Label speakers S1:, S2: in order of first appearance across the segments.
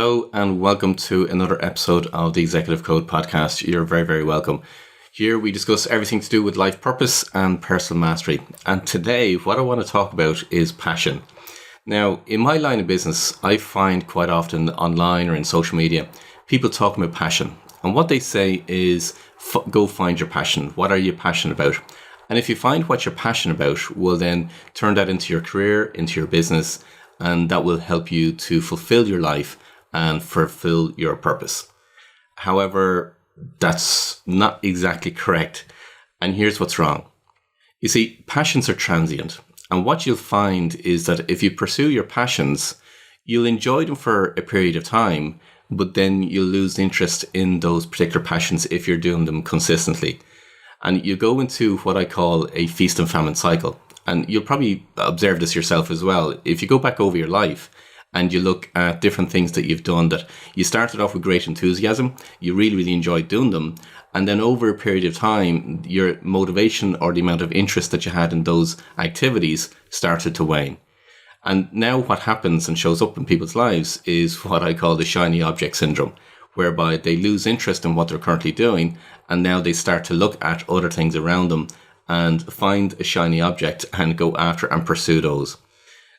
S1: Hello and welcome to another episode of the Executive Code podcast. You're very, very welcome. Here we discuss everything to do with life purpose and personal mastery. And today what I want to talk about is passion. Now, in my line of business, I find quite often online or in social media, people talking about passion. And what they say is, go find your passion. What are you passionate about? And if you find what you're passionate about, well then turn that into your career, into your business, and that will help you to fulfill your life and fulfill your purpose. However, that's not exactly correct. And here's what's wrong. You see, passions are transient. And what you'll find is that if you pursue your passions, you'll enjoy them for a period of time, but then you'll lose interest in those particular passions if you're doing them consistently. And you go into what I call a feast and famine cycle. And you'll probably observe this yourself as well. If you go back over your life and you look at different things that you've done that you started off with great enthusiasm, you really, really enjoyed doing them. And then over a period of time, your motivation or the amount of interest that you had in those activities started to wane. And now what happens and shows up in people's lives is what I call the shiny object syndrome, whereby they lose interest in what they're currently doing. And now they start to look at other things around them and find a shiny object and go after and pursue those.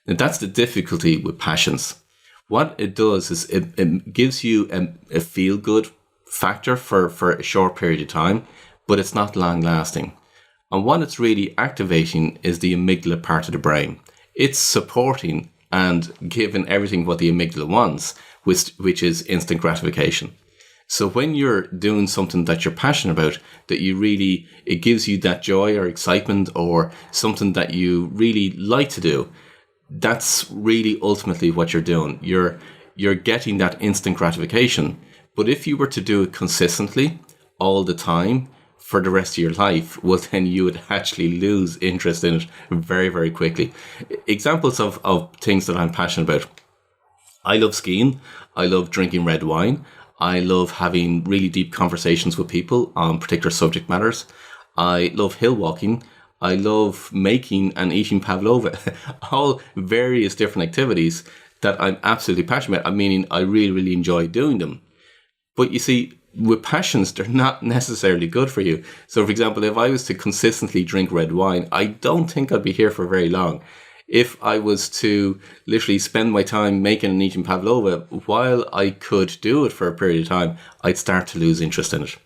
S1: And that's the difficulty with passions. What it does is it gives you a feel-good factor for a short period of time, but it's not long-lasting. And what it's really activating is the amygdala part of the brain. It's supporting and giving everything what the amygdala wants, which is instant gratification. So when you're doing something that you're passionate about, that it gives you that joy or excitement or something that you really like to do, that's really ultimately what you're doing. You're getting that instant gratification. But if you were to do it consistently all the time for the rest of your life, well, then you would actually lose interest in it very, very quickly. Examples of things that I'm passionate about. I love skiing. I love drinking red wine. I love having really deep conversations with people on particular subject matters. I love hill walking. I love making and eating pavlova, all various different activities that I'm absolutely passionate about. Meaning I really, really enjoy doing them. But you see, with passions, they're not necessarily good for you. So for example, if I was to consistently drink red wine, I don't think I'd be here for very long. If I was to literally spend my time making and eating pavlova, while I could do it for a period of time, I'd start to lose interest in it.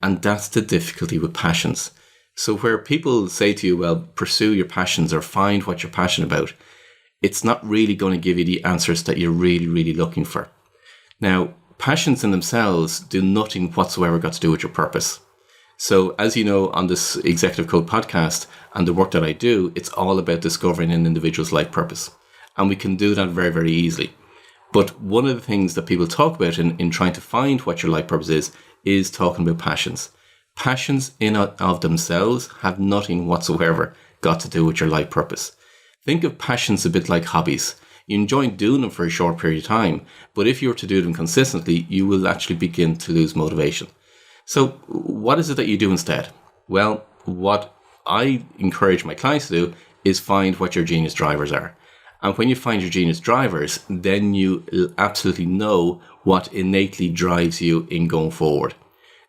S1: And that's the difficulty with passions. So where people say to you, well, pursue your passions or find what you're passionate about, it's not really going to give you the answers that you're really, really looking for. Now, passions in themselves do nothing whatsoever got to do with your purpose. So as you know, on this Executive Code podcast and the work that I do, it's all about discovering an individual's life purpose. And we can do that very, very easily. But one of the things that people talk about in trying to find what your life purpose is talking about passions. Passions in and of themselves have nothing whatsoever got to do with your life purpose. Think of passions a bit like hobbies. You enjoy doing them for a short period of time, but if you were to do them consistently, you will actually begin to lose motivation. So what is it that you do instead? Well, what I encourage my clients to do is find what your genius drivers are. And when you find your genius drivers, then you absolutely know what innately drives you in going forward.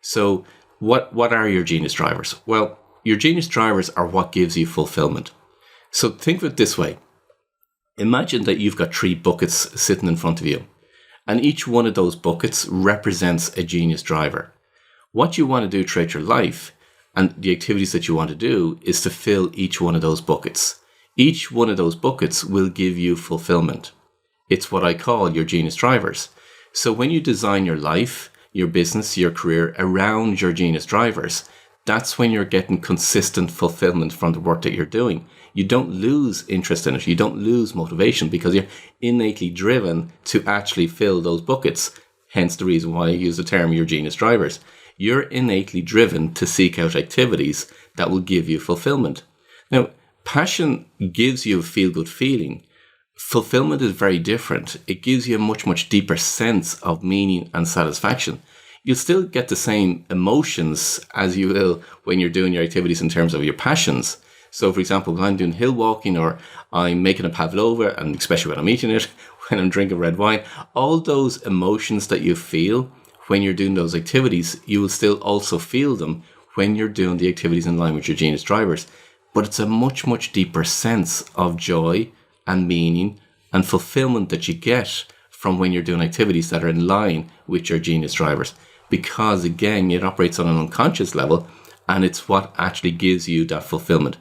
S1: So what are your genius drivers? Well, your genius drivers are what gives you fulfillment. So think of it this way. Imagine that you've got 3 buckets sitting in front of you, and each one of those buckets represents a genius driver. What you want to do throughout your life and the activities that you want to do is to fill each one of those buckets. Each one of those buckets will give you fulfillment. It's what I call your genius drivers. So when you design your life, your business, your career around your genius drivers, that's when you're getting consistent fulfillment from the work that you're doing. You don't lose interest in it. You don't lose motivation because you're innately driven to actually fill those buckets. Hence the reason why I use the term your genius drivers. You're innately driven to seek out activities that will give you fulfillment. Now, passion gives you a feel-good feeling. Fulfillment is very different. It gives you a much, much deeper sense of meaning and satisfaction. You'll still get the same emotions as you will when you're doing your activities in terms of your passions. So, for example, when I'm doing hill walking or I'm making a pavlova, and especially when I'm eating it, when I'm drinking red wine. All those emotions that you feel when you're doing those activities, you will still also feel them when you're doing the activities in line with your genius drivers. But it's a much, much deeper sense of joy and meaning and fulfillment that you get from when you're doing activities that are in line with your genius drivers. Because again, it operates on an unconscious level, and it's what actually gives you that fulfillment.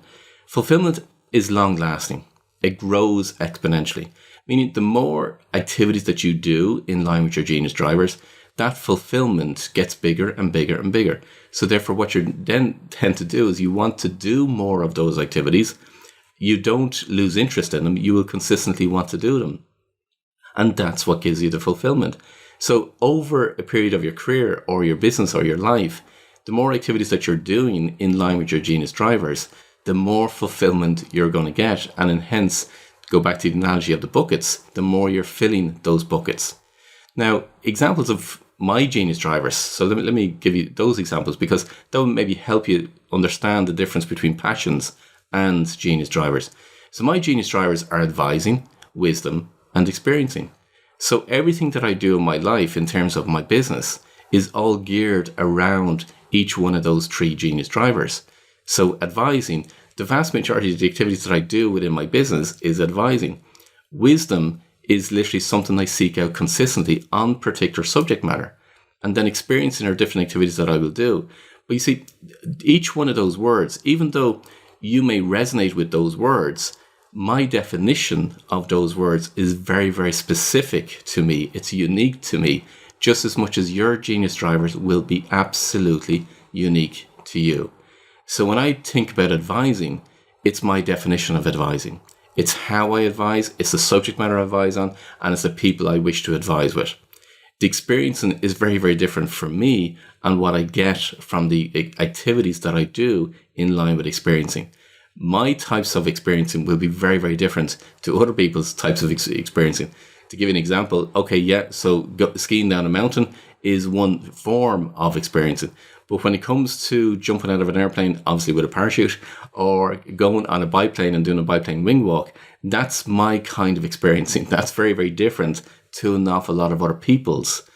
S1: Fulfillment is long lasting. It grows exponentially, meaning the more activities that you do in line with your genius drivers, that fulfillment gets bigger and bigger and bigger. So therefore, what you then tend to do is you want to do more of those activities. You don't lose interest in them. You will consistently want to do them. And that's what gives you the fulfillment. So over a period of your career or your business or your life, the more activities that you're doing in line with your genius drivers, the more fulfillment you're going to get. And hence, go back to the analogy of the buckets, the more you're filling those buckets. Now, examples of my genius drivers. So let me give you those examples, because that will maybe help you understand the difference between passions and genius drivers. So my genius drivers are advising, wisdom, and experiencing. So everything that I do in my life in terms of my business is all geared around each one of those three genius drivers. So advising, the vast majority of the activities that I do within my business is advising. Wisdom is literally something I seek out consistently on particular subject matter. And then experiencing are different activities that I will do. But you see, each one of those words, even though you may resonate with those words, my definition of those words is very, very specific to me. It's unique to me, just as much as your genius drivers will be absolutely unique to you. So when I think about advising, it's my definition of advising. It's how I advise, it's the subject matter I advise on, and it's the people I wish to advise with. The experiencing is very, very different from me and what I get from the activities that I do in line with experiencing. My types of experiencing will be very, very different to other people's types of experiencing. To give you an example, so skiing down a mountain is one form of experiencing. But when it comes to jumping out of an airplane, obviously with a parachute, or going on a biplane and doing a biplane wing walk, that's my kind of experiencing. That's very, very different to an awful lot of other people's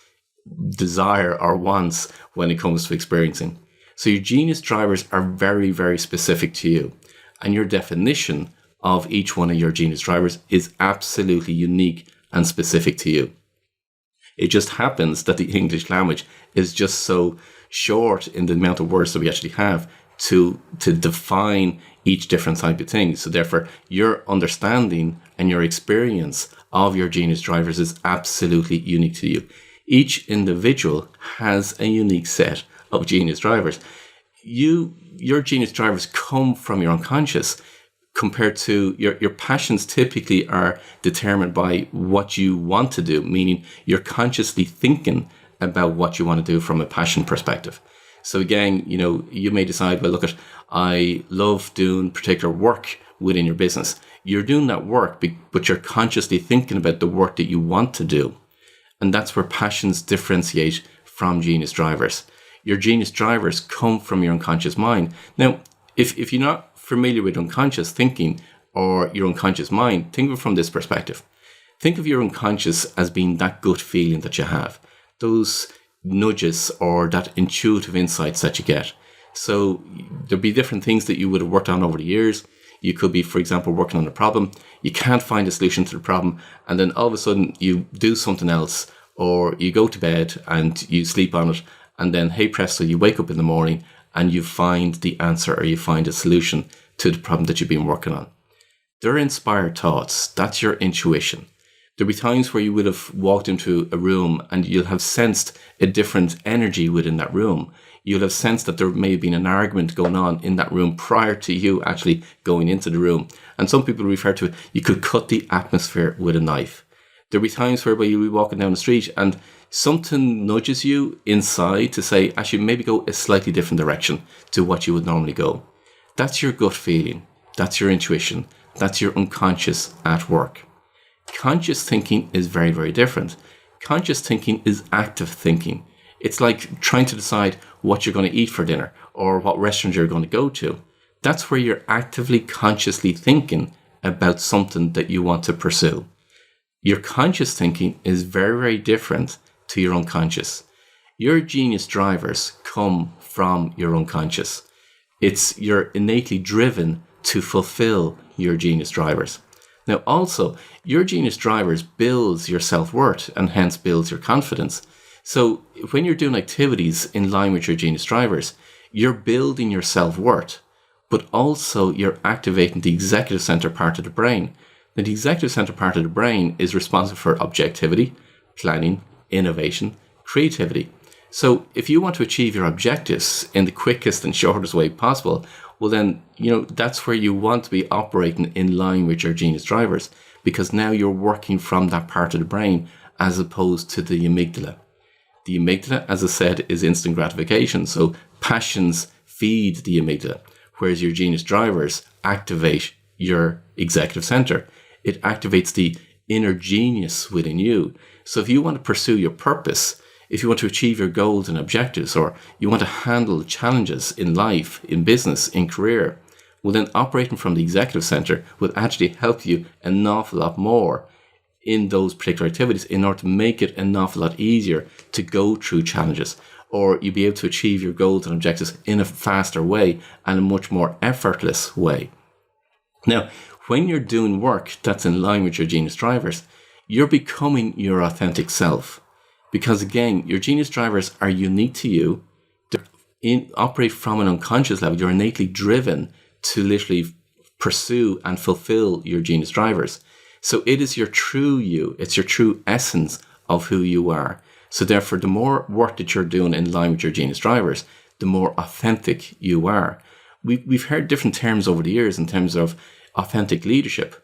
S1: desire or wants when it comes to experiencing. So your genius drivers are very, very specific to you. And your definition of each one of your genius drivers is absolutely unique and specific to you. It just happens that the English language is just so short in the amount of words that we actually have to define each different type of thing. So therefore, your understanding and your experience of your genius drivers is absolutely unique to you. Each individual has a unique set of genius drivers. Your genius drivers come from your unconscious, compared to your passions typically are determined by what you want to do, meaning you're consciously thinking about what you want to do from a passion perspective. So again, you may decide, well, look, I love doing particular work within your business. You're doing that work, but you're consciously thinking about the work that you want to do. And that's where passions differentiate from genius drivers. Your genius drivers come from your unconscious mind. Now, if you're not familiar with unconscious thinking or your unconscious mind, think of it from this perspective. Think of your unconscious as being that gut feeling that you have, those nudges or that intuitive insights that you get. So there'll be different things that you would have worked on over the years. You could be, for example, working on a problem. You can't find a solution to the problem. And then all of a sudden you do something else, or you go to bed and you sleep on it. And then, hey presto, you wake up in the morning and you find the answer, or you find a solution to the problem that you've been working on. They're inspired thoughts. That's your intuition. There'll be times where you would have walked into a room and you'll have sensed a different energy within that room. You'll have sensed that there may have been an argument going on in that room prior to you actually going into the room. And some people refer to it, you could cut the atmosphere with a knife. There'll be times whereby you'll be walking down the street and something nudges you inside to say, actually, maybe go a slightly different direction to what you would normally go. That's your gut feeling. That's your intuition. That's your unconscious at work. Conscious thinking is very, very different. Conscious thinking is active thinking. It's like trying to decide what you're going to eat for dinner or what restaurant you're going to go to. That's where you're actively, consciously thinking about something that you want to pursue. Your conscious thinking is very, very different to your unconscious. Your genius drivers come from your unconscious. You're innately driven to fulfill your genius drivers. Now, also, your genius drivers builds your self-worth and hence builds your confidence. So when you're doing activities in line with your genius drivers, you're building your self-worth, but also you're activating the executive center part of the brain. Now, the executive center part of the brain is responsible for objectivity, planning, innovation, creativity. So if you want to achieve your objectives in the quickest and shortest way possible, well then, that's where you want to be operating in line with your genius drivers, because now you're working from that part of the brain as opposed to the amygdala. The amygdala, as I said, is instant gratification. So passions feed the amygdala, whereas your genius drivers activate your executive center. It activates the inner genius within you. So if you want to pursue your purpose, if you want to achieve your goals and objectives, or you want to handle challenges in life, in business, in career, well then operating from the executive center will actually help you an awful lot more in those particular activities in order to make it an awful lot easier to go through challenges, or you'll be able to achieve your goals and objectives in a faster way and a much more effortless way. Now, when you're doing work that's in line with your genius drivers, you're becoming your authentic self. Because again, your genius drivers are unique to you. They operate from an unconscious level. You're innately driven to literally pursue and fulfill your genius drivers. So it is your true you. It's your true essence of who you are. So therefore, the more work that you're doing in line with your genius drivers, the more authentic you are. We've heard different terms over the years in terms of authentic leadership.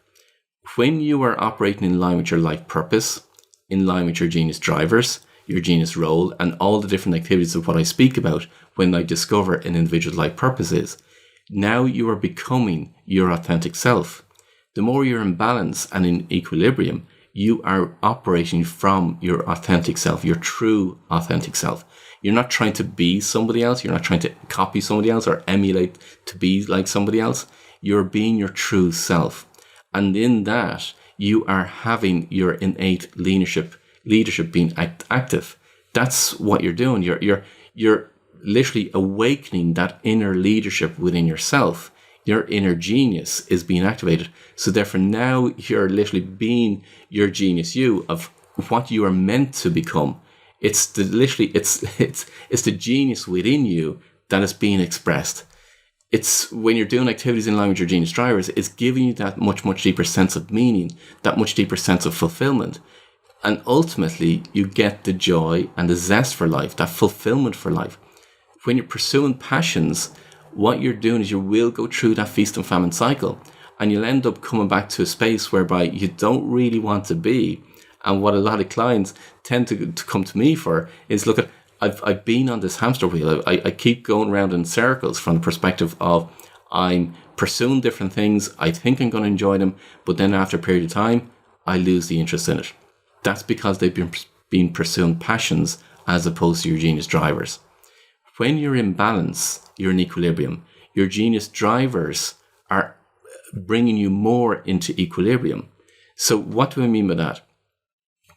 S1: When you are operating in line with your life purpose, in line with your genius drivers, your genius role, and all the different activities of what I speak about when I discover an individual's life purpose is, now you are becoming your authentic self. The more you're in balance and in equilibrium, you are operating from your authentic self, your true authentic self. You're not trying to be somebody else. You're not trying to copy somebody else or emulate to be like somebody else. You're being your true self. And in that, you are having your innate leadership being active. That's what you're doing. You're literally awakening that inner leadership within yourself. Your inner genius is being activated. So therefore now you're literally being your genius you of what you are meant to become. It's the genius within you that is being expressed. It's when you're doing activities in line with your genius drivers, it's giving you that much, much deeper sense of meaning, that much deeper sense of fulfillment. And ultimately, you get the joy and the zest for life, that fulfillment for life. When you're pursuing passions, what you're doing is you will go through that feast and famine cycle, and you'll end up coming back to a space whereby you don't really want to be. And what a lot of clients tend to come to me for is, look, I've been on this hamster wheel. I keep going around in circles from the perspective of I'm pursuing different things. I think I'm going to enjoy them, but then after a period of time, I lose the interest in it. That's because they've been pursuing passions as opposed to your genius drivers. When you're in balance, you're in equilibrium. Your genius drivers are bringing you more into equilibrium. So what do I mean by that?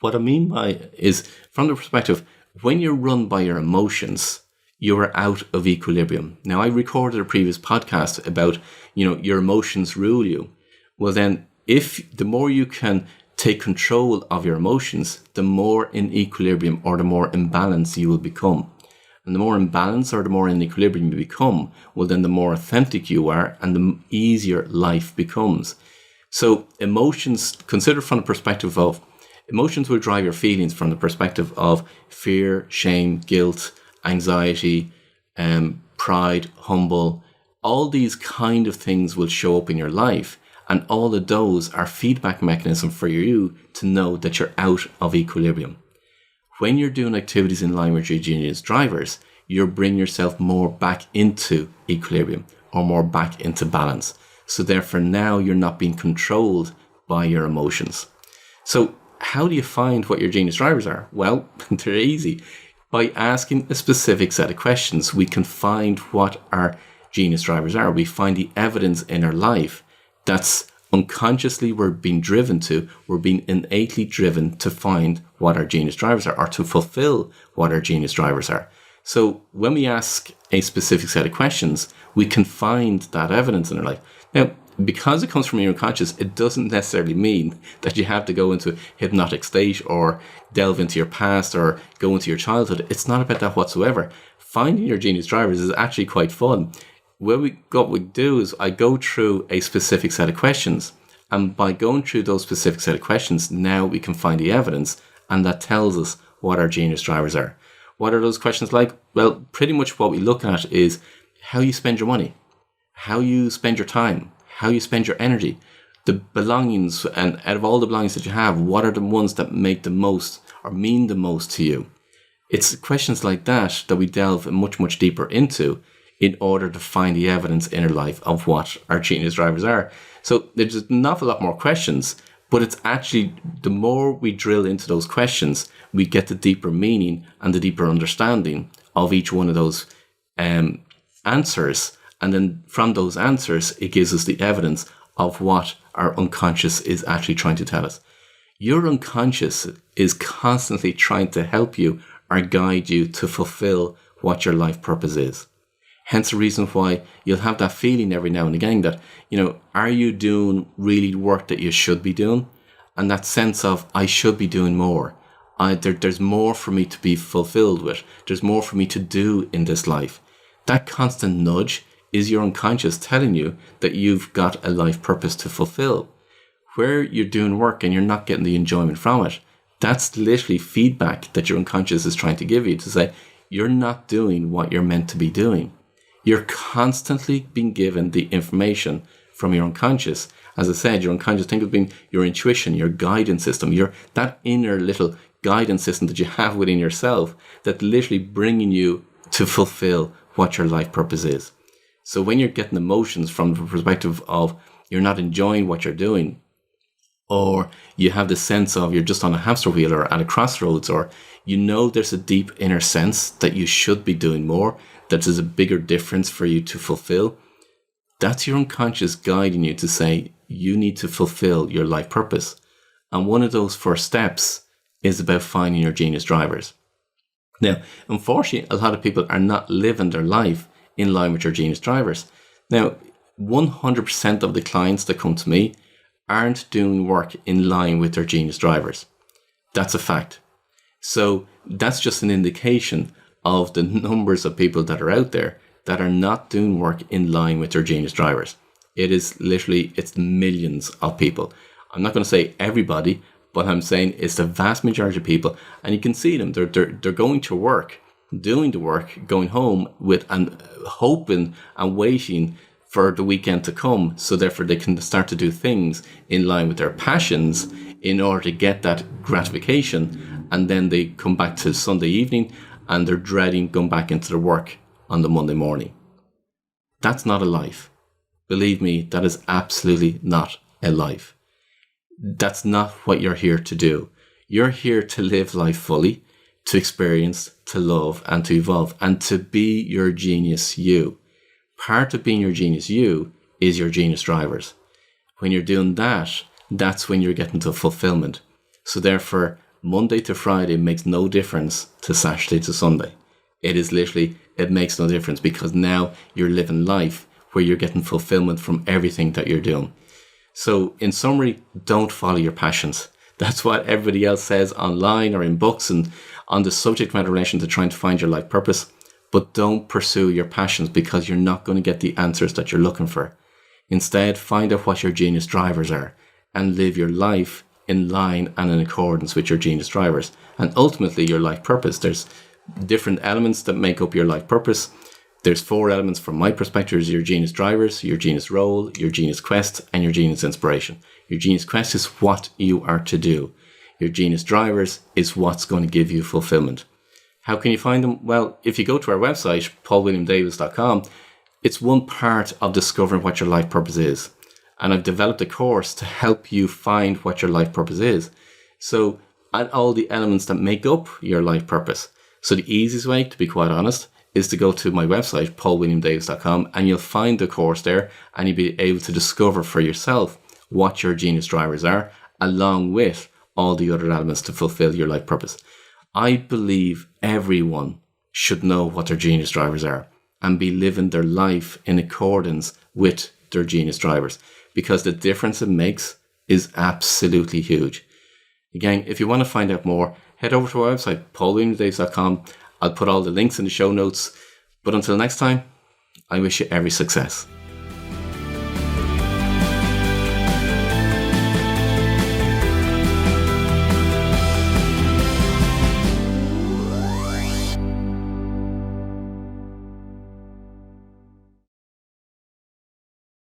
S1: What I mean by is from the perspective, when you're run by your emotions, you are out of equilibrium. Now, I recorded a previous podcast about, your emotions rule you. Well, then, if the more you can take control of your emotions, the more in equilibrium or the more in balance you will become. And the more in balance or the more in equilibrium you become, well, then the more authentic you are and the easier life becomes. So emotions, consider from the perspective of, emotions will drive your feelings from the perspective of fear, shame, guilt, anxiety, pride, humble. All these kind of things will show up in your life. And all of those are feedback mechanisms for you to know that you're out of equilibrium. When you're doing activities in line with your genius drivers, you're bringing yourself more back into equilibrium or more back into balance. So therefore now you're not being controlled by your emotions. So how do you find what your genius drivers are? Well, they're easy. By asking a specific set of questions, we can find what our genius drivers are. We find the evidence in our life that's unconsciously we're being driven to, we're being innately driven to find what our genius drivers are, or to fulfill what our genius drivers are. So when we ask a specific set of questions, we can find that evidence in our life. Now, because it comes from your unconscious, it doesn't necessarily mean that you have to go into a hypnotic state or delve into your past or go into your childhood. It's not about that whatsoever. Finding your genius drivers is actually quite fun. What we do is I go through a specific set of questions. And by going through those specific set of questions, now we can find the evidence, and that tells us what our genius drivers are. What are those questions like? Well, pretty much what we look at is how you spend your money, how you spend your time, how you spend your energy, the belongings, and out of all the belongings that you have, what are the ones that make the most or mean the most to you? It's questions like that that we delve much, much deeper into in order to find the evidence in our life of what our genius drivers are. So there's an awful lot more questions, but it's actually, the more we drill into those questions, we get the deeper meaning and the deeper understanding of each one of those answers. And then from those answers, it gives us the evidence of what our unconscious is actually trying to tell us. Your unconscious is constantly trying to help you or guide you to fulfill what your life purpose is. Hence the reason why you'll have that feeling every now and again that, are you doing really work that you should be doing? And that sense of, I should be doing more. There's more for me to be fulfilled with. There's more for me to do in this life. That constant nudge is your unconscious telling you that you've got a life purpose to fulfill. Where you're doing work and you're not getting the enjoyment from it, that's literally feedback that your unconscious is trying to give you to say, you're not doing what you're meant to be doing. You're constantly being given the information from your unconscious. As I said, your unconscious, think of being your intuition, your guidance system, that inner little guidance system that you have within yourself that's literally bringing you to fulfill what your life purpose is. So when you're getting emotions from the perspective of you're not enjoying what you're doing, or you have the sense of you're just on a hamster wheel or at a crossroads, or there's a deep inner sense that you should be doing more, that there's a bigger difference for you to fulfill, that's your unconscious guiding you to say you need to fulfill your life purpose. And one of those first steps is about finding your genius drivers. Now, unfortunately, a lot of people are not living their life in line with your genius drivers. Now, 100% of the clients that come to me aren't doing work in line with their genius drivers. That's a fact. So that's just an indication of the numbers of people that are out there that are not doing work in line with their genius drivers. It's millions of people. I'm not going to say everybody, but I'm saying it's the vast majority of people. And you can see them, they're going to work, doing the work, going home with and hoping and waiting for the weekend to come, so therefore they can start to do things in line with their passions in order to get that gratification. And then they come back to Sunday evening and they're dreading going back into their work on the Monday morning. That's not a life. Believe me, that is absolutely not a life. That's not what you're here to do. You're here to live life fully, to experience, to love, and to evolve, and to be your genius you. Part of being your genius you is your genius drivers. When you're doing that, that's when you're getting to fulfillment. So therefore, Monday to Friday makes no difference to Saturday to Sunday. It makes no difference, because now you're living life where you're getting fulfillment from everything that you're doing. So in summary, don't follow your passions. That's what everybody else says online or in books and on the subject matter relation to trying to find your life purpose. But don't pursue your passions, because you're not going to get the answers that you're looking for. Instead, find out what your genius drivers are and live your life in line and in accordance with your genius drivers. And ultimately, your life purpose. There's different elements that make up your life purpose. There's 4 elements from my perspective: your genius drivers, your genius role, your genius quest, and your genius inspiration. Your genius quest is what you are to do. Your genius drivers is what's going to give you fulfillment. How can you find them? Well, if you go to our website, paulwilliamdavis.com, it's one part of discovering what your life purpose is. And I've developed a course to help you find what your life purpose is. So, and all the elements that make up your life purpose. So the easiest way, to be quite honest, is to go to my website, paulwilliamdavis.com, and you'll find the course there, and you'll be able to discover for yourself what your genius drivers are, along with all the other elements to fulfill your life purpose. I believe everyone should know what their genius drivers are and be living their life in accordance with their genius drivers, because the difference it makes is absolutely huge. Again, if you want to find out more, head over to our website, paulwilliamsdaves.com. I'll put all the links in the show notes. But until next time, I wish you every success.